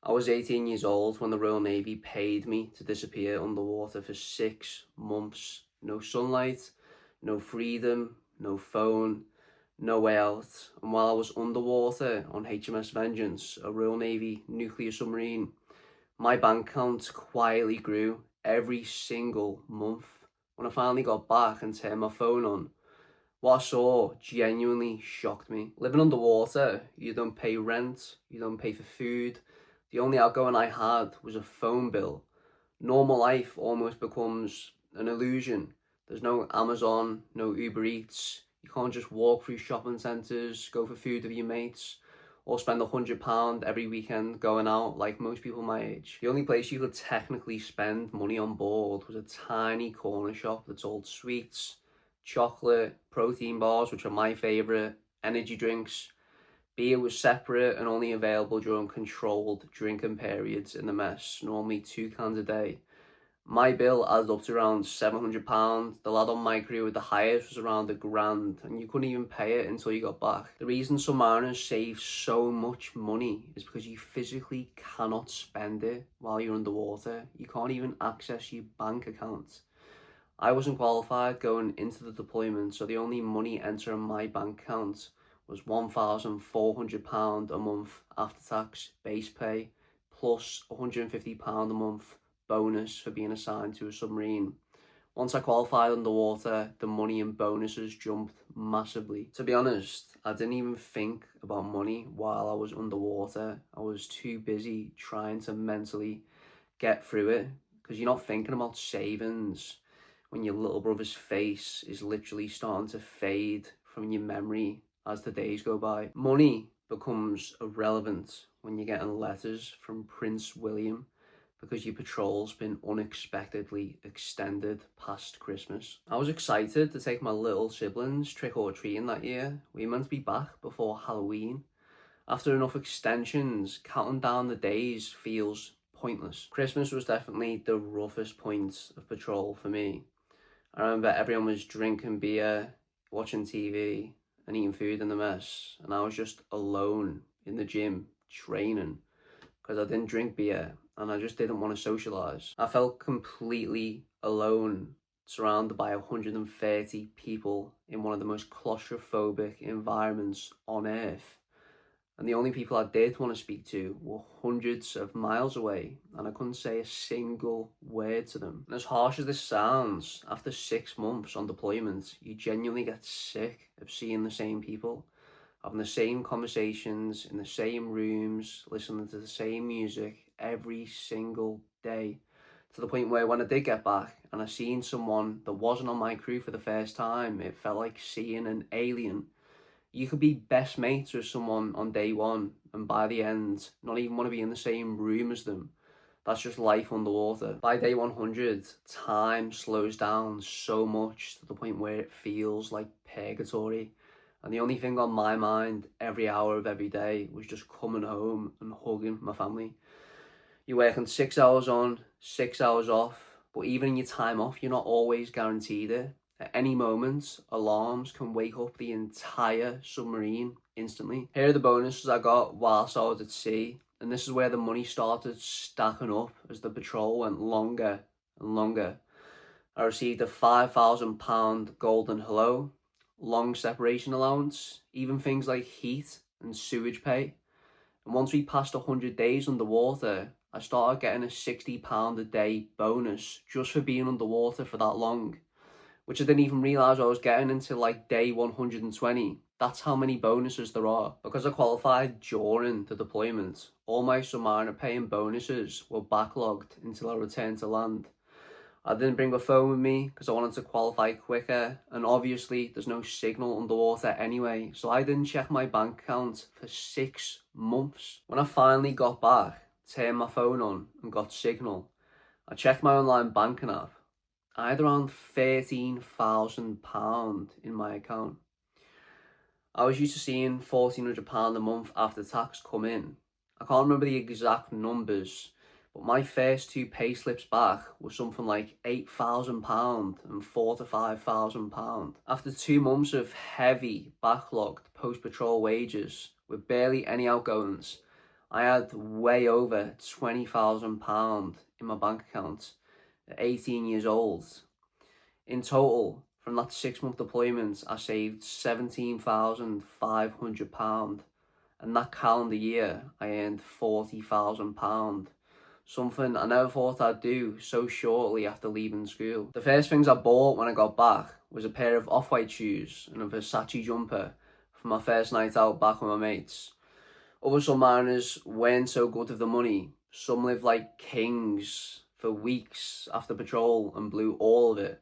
I was 18 years old when the Royal Navy paid me to disappear underwater for 6 months. No sunlight, no freedom, no phone, no way out. And while I was underwater on HMS Vengeance, a Royal Navy nuclear submarine, my bank account quietly grew every single month. When I finally got back and turned my phone on, what I saw genuinely shocked me. Living underwater, you don't pay rent, you don't pay for food. The only outgoing I had was a phone bill. Normal life almost becomes an illusion. There's no Amazon, no Uber Eats. You can't just walk through shopping centres, go for food with your mates, or spend £100 every weekend going out like most people my age. The only place you could technically spend money on board was a tiny corner shop that sold sweets, chocolate, protein bars, which are my favourite, energy drinks. Beer was separate and only available during controlled drinking periods in the mess, normally 2 cans a day. My bill added up to around £700. The lad on my crew with the highest was around £1,000, and you couldn't even pay it until you got back. The reason submariners save so much money is because you physically cannot spend it while you're underwater. You can't even access your bank account. I wasn't qualified going into the deployment, so the only money entering my bank account was £1,400 a month after tax base pay, plus £150 a month bonus for being assigned to a submarine. Once I qualified underwater, the money and bonuses jumped massively. To be honest, I didn't even think about money while I was underwater. I was too busy trying to mentally get through it, because you're not thinking about savings when your little brother's face is literally starting to fade from your memory as the days go by. Money becomes irrelevant when you're getting letters from Prince William because your patrol's been unexpectedly extended past Christmas. I was excited to take my little siblings trick-or-treating that year. We were meant to be back before Halloween. After enough extensions, counting down the days feels pointless. Christmas was definitely the roughest point of patrol for me. I remember everyone was drinking beer, watching TV, and eating food in the mess, and I was just alone in the gym training because I didn't drink beer and I just didn't want to socialize. I felt completely alone, surrounded by 130 people in one of the most claustrophobic environments on earth. And the only people I did want to speak to were hundreds of miles away, and I couldn't say a single word to them. And as harsh as this sounds, after 6 months on deployment, you genuinely get sick of seeing the same people, having the same conversations in the same rooms, listening to the same music every single day. To the point where when I did get back and I seen someone that wasn't on my crew for the first time, it felt like seeing an alien. You could be best mates with someone on day one, and by the end, not even want to be in the same room as them. That's just life underwater. By day 100, time slows down so much to the point where it feels like purgatory. And the only thing on my mind every hour of every day was just coming home and hugging my family. You're working 6 hours on, 6 hours off, but even in your time off, you're not always guaranteed it. At any moment, alarms can wake up the entire submarine instantly. Here are the bonuses I got whilst I was at sea, and this is where the money started stacking up as the patrol went longer and longer. I received a £5,000 golden hello, long separation allowance, even things like heat and sewage pay. And once we passed 100 days underwater, I started getting a £60 a day bonus just for being underwater for that long, which I didn't even realise I was getting until like day 120. That's how many bonuses there are. Because I qualified during the deployment, all my submariner pay and bonuses were backlogged until I returned to land. I didn't bring my phone with me because I wanted to qualify quicker, and obviously there's no signal underwater anyway, so I didn't check my bank account for 6 months. When I finally got back, turned my phone on and got signal, I checked my online banking app. I had around £13,000 in my account. I was used to seeing £1,400 a month after tax come in. I can't remember the exact numbers, but my first two pay slips back were something like £8,000 and £4,000 to £5,000. After 2 months of heavy backlogged post-patrol wages with barely any outgoings, I had way over £20,000 in my bank account at 18 years old. In total, from that 6 month deployment, I saved £17,500, and that calendar year, I earned £40,000. Something I never thought I'd do so shortly after leaving school. The first things I bought when I got back was a pair of off-white shoes and a Versace jumper for my first night out back with my mates. Other submariners weren't so good with the money. Some lived like kings for weeks after patrol and blew all of it.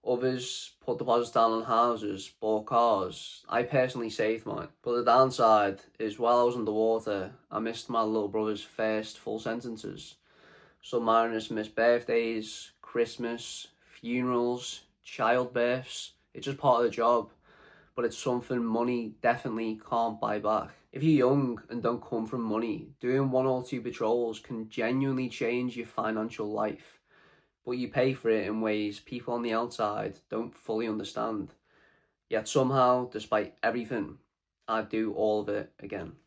Others put deposits down on houses, bought cars. I personally saved mine. But the downside is while I was underwater, I missed my little brother's first full sentences. Submariners miss birthdays, Christmas, funerals, childbirths. It's just part of the job, but it's something money definitely can't buy back. If you're young and don't come from money, doing 1 or 2 patrols can genuinely change your financial life. But you pay for it in ways people on the outside don't fully understand. Yet somehow, despite everything, I'd do all of it again.